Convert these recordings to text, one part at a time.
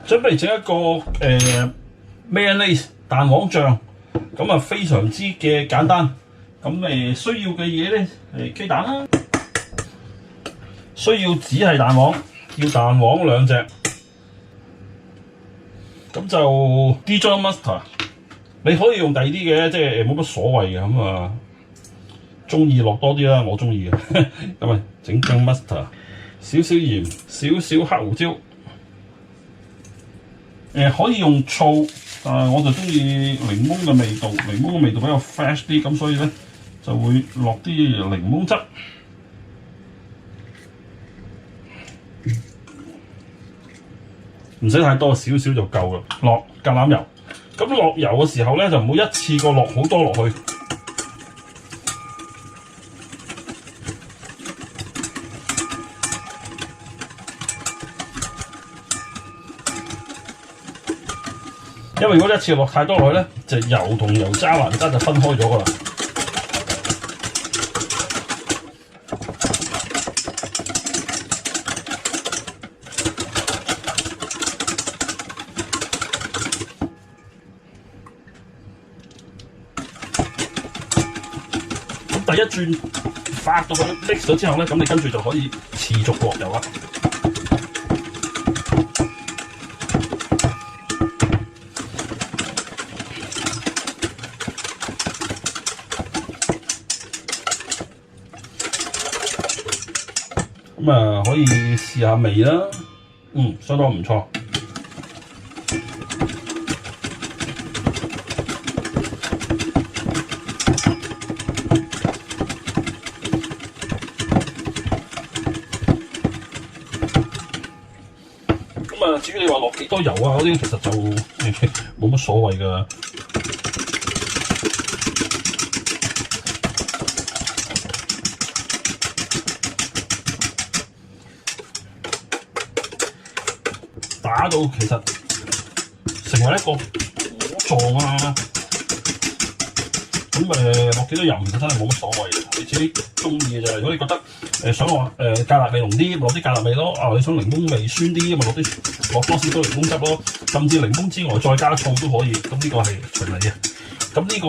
準備整一個mayonnaise 蛋黃醬，咁啊非常之嘅簡單。咁需要嘅嘢咧雞蛋啦，需要只係蛋黃，要蛋黃2隻。咁就 Dijon mustard， 你可以用第二啲嘅，即係冇乜所謂嘅。咁啊，中意落多啲啦，我中意嘅。咁啊，整張 mustard， 少少鹽，少少黑胡椒。可以用醋，但係我就中意檸檬嘅味道，檸檬嘅味道比較 fresh 啲，咁所以咧就會落啲檸檬汁。唔使太多，少少就夠啦。落橄欖油，咁落油嘅時候咧就唔好一次過落好多落去。因為如果一次落太多落去咧，就油同油渣還渣就分開咗噶啦。咁第一轉發到佢 mix 咗之後咧，咁你跟住就可以持續落油啦。咁啊，可以試下味啦，相當唔錯。咁啊，至於你話落幾多油啊嗰啲，其實就冇乜所謂㗎。打到其實成為一個糊狀啊！咁落幾多油其實真係冇乜所謂嘅，你自己中意嘅啫。如果你覺得想話芥辣味濃啲，落啲芥辣味咯。你想檸檬味酸啲，咪落多少多檸檬汁咯。甚至檸檬之外再加醋都可以。咁呢個係隨你嘅。咁呢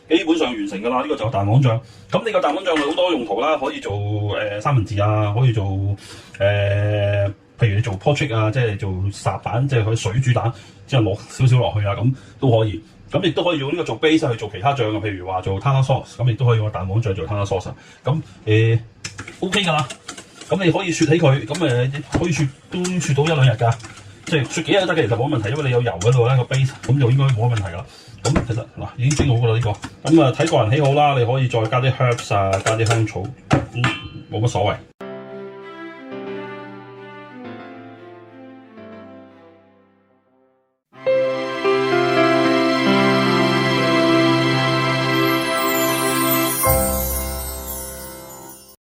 個基本上完成㗎啦。呢個就係蛋黃醬。咁呢個蛋黃醬好多用途啦，可以做三文治啊，可以做譬如你做 pork 啊，即係做烚蛋，即係佢水煮蛋，之後落少少落去啊，咁都可以。咁亦都可以用呢個做 base 去做其他醬嘅，譬如話做 tartar sauce， 咁亦都可以用蛋黃醬做 tartar sauce。咁OK 㗎啦。咁你可以雪起佢，咁可以雪都雪到1-2日㗎，即係雪幾日都得嘅，其實冇問題，因為你有油喺度咧個 base，咁就應該冇乜問題㗎啦。咁其實嗱已經整好㗎啦呢個。咁睇個人喜好啦，你可以再加啲 herbs 啊，加啲香草，冇乜所謂。